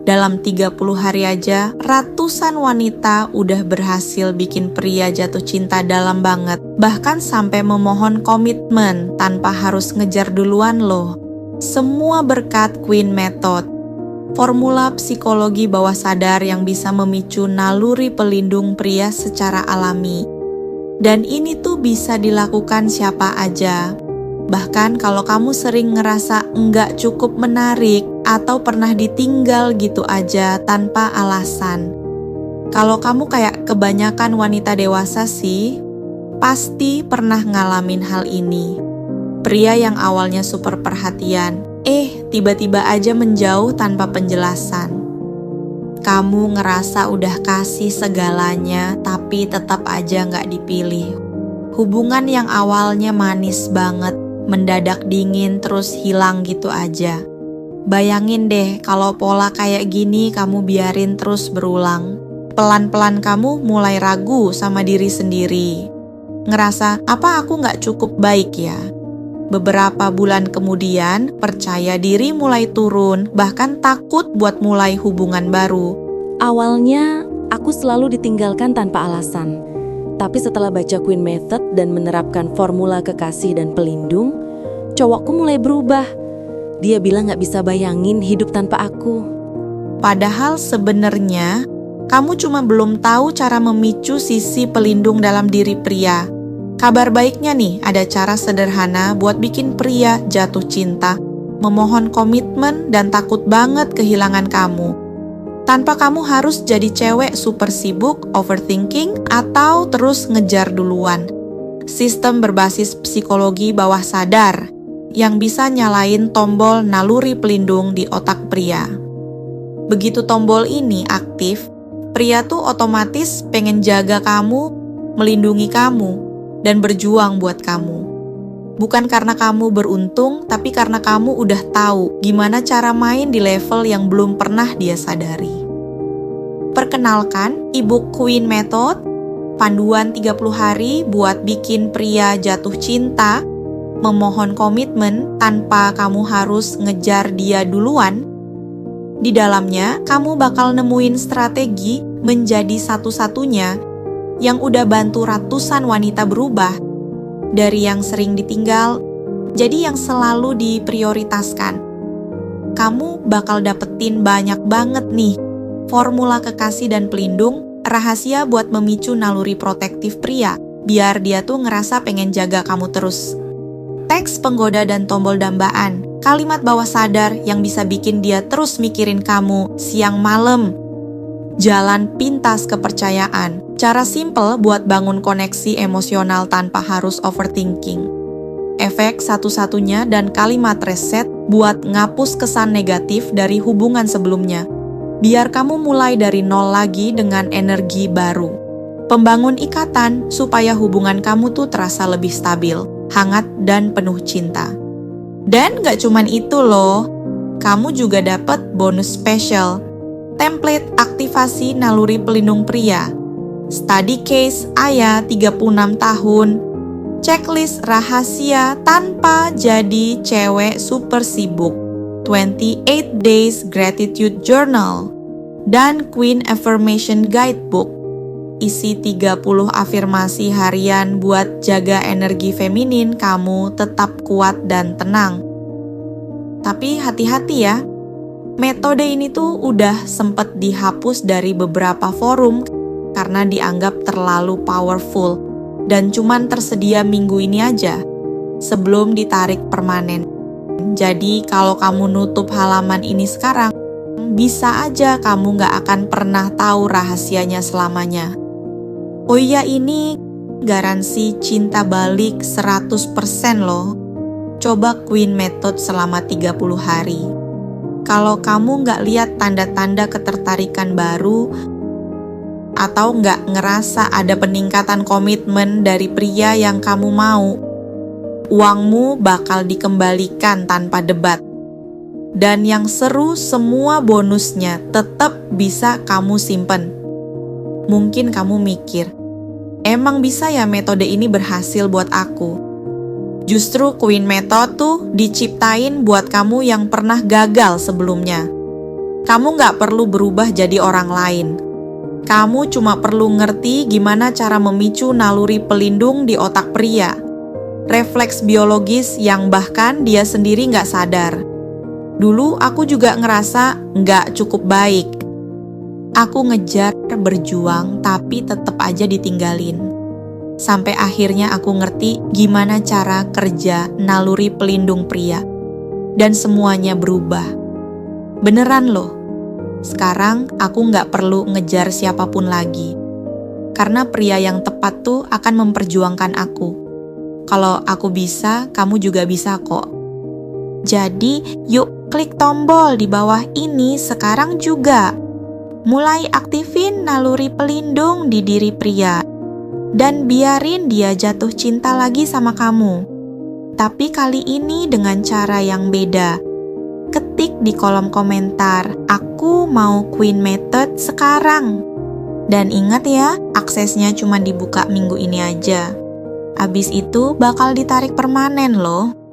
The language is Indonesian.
Dalam 30 hari aja, ratusan wanita udah berhasil bikin pria jatuh cinta dalam banget. Bahkan sampai memohon komitmen tanpa harus ngejar duluan loh. Semua berkat Queen Method. Formula psikologi bawah sadar yang bisa memicu naluri pelindung pria secara alami. Dan ini tuh bisa dilakukan siapa aja. Bahkan kalau kamu sering ngerasa enggak cukup menarik atau pernah ditinggal gitu aja tanpa alasan. Kalau kamu kayak kebanyakan wanita dewasa sih, pasti pernah ngalamin hal ini. Pria yang awalnya super perhatian, tiba-tiba aja menjauh tanpa penjelasan. Kamu ngerasa udah kasih segalanya tapi tetap aja nggak dipilih. Hubungan yang awalnya manis banget, mendadak dingin terus hilang gitu aja. Bayangin deh kalau pola kayak gini kamu biarin terus berulang. Pelan-pelan kamu mulai ragu sama diri sendiri. Ngerasa, apa aku gak cukup baik ya? Beberapa bulan kemudian, percaya diri mulai turun, bahkan takut buat mulai hubungan baru. Awalnya, aku selalu ditinggalkan tanpa alasan. Tapi setelah baca Queen Method dan menerapkan formula kekasih dan pelindung, cowokku mulai berubah. Dia bilang gak bisa bayangin hidup tanpa aku. Padahal sebenarnya, kamu cuma belum tahu cara memicu sisi pelindung dalam diri pria. Kabar baiknya nih, ada cara sederhana buat bikin pria jatuh cinta, memohon komitmen dan takut banget kehilangan kamu. Tanpa kamu harus jadi cewek super sibuk, overthinking, atau terus ngejar duluan. Sistem berbasis psikologi bawah sadar yang bisa nyalain tombol naluri pelindung di otak pria. Begitu tombol ini aktif, pria tuh otomatis pengen jaga kamu, melindungi kamu, dan berjuang buat kamu. Bukan karena kamu beruntung, tapi karena kamu udah tahu gimana cara main di level yang belum pernah dia sadari. Perkenalkan, e-book Queen Method, panduan 30 hari buat bikin pria jatuh cinta, memohon komitmen tanpa kamu harus ngejar dia duluan. Di dalamnya, kamu bakal nemuin strategi menjadi satu-satunya yang udah bantu ratusan wanita berubah. Dari yang sering ditinggal, jadi yang selalu diprioritaskan. Kamu bakal dapetin banyak banget nih formula kekasih dan pelindung, rahasia buat memicu naluri protektif pria, biar dia tuh ngerasa pengen jaga kamu terus. Teks penggoda dan tombol dambaan, kalimat bawah sadar yang bisa bikin dia terus mikirin kamu siang malam. Jalan pintas kepercayaan, cara simple buat bangun koneksi emosional tanpa harus overthinking. Efek satu-satunya dan kalimat reset buat ngapus kesan negatif dari hubungan sebelumnya. Biar kamu mulai dari nol lagi dengan energi baru. Pembangun ikatan supaya hubungan kamu tuh terasa lebih stabil, hangat dan penuh cinta. Dan gak cuman itu loh, kamu juga dapat bonus spesial. Template aktivasi naluri pelindung pria, study case Aya 36 tahun, checklist rahasia tanpa jadi cewek super sibuk, 28 days gratitude journal, dan Queen Affirmation Guidebook, isi 30 afirmasi harian buat jaga energi feminin kamu tetap kuat dan tenang. Tapi hati-hati ya, metode ini tuh udah sempet dihapus dari beberapa forum karena dianggap terlalu powerful dan cuman tersedia minggu ini aja sebelum ditarik permanen. Jadi kalau kamu nutup halaman ini sekarang, bisa aja kamu gak akan pernah tahu rahasianya selamanya. Oh iya, ini garansi cinta balik 100% loh. Coba Queen Method selama 30 hari. Kalau kamu nggak lihat tanda-tanda ketertarikan baru atau nggak ngerasa ada peningkatan komitmen dari pria yang kamu mau, uangmu bakal dikembalikan tanpa debat. Dan yang seru, semua bonusnya tetap bisa kamu simpen. Mungkin kamu mikir, emang bisa ya metode ini berhasil buat aku? Justru Queen Method tuh diciptain buat kamu yang pernah gagal sebelumnya. Kamu nggak perlu berubah jadi orang lain. Kamu cuma perlu ngerti gimana cara memicu naluri pelindung di otak pria. Refleks biologis yang bahkan dia sendiri nggak sadar. Dulu aku juga ngerasa nggak cukup baik. Aku ngejar, berjuang, tapi tetap aja ditinggalin. Sampai akhirnya aku ngerti gimana cara kerja naluri pelindung pria. Dan semuanya berubah. Beneran loh. Sekarang aku nggak perlu ngejar siapapun lagi. Karena pria yang tepat tuh akan memperjuangkan aku. Kalau aku bisa, kamu juga bisa kok. Jadi, yuk klik tombol di bawah ini sekarang juga. Mulai aktifin naluri pelindung di diri pria. Dan biarin dia jatuh cinta lagi sama kamu. Tapi kali ini dengan cara yang beda. Ketik di kolom komentar, aku mau Queen Method sekarang. Dan ingat ya, aksesnya cuma dibuka minggu ini aja. Abis itu bakal ditarik permanen loh.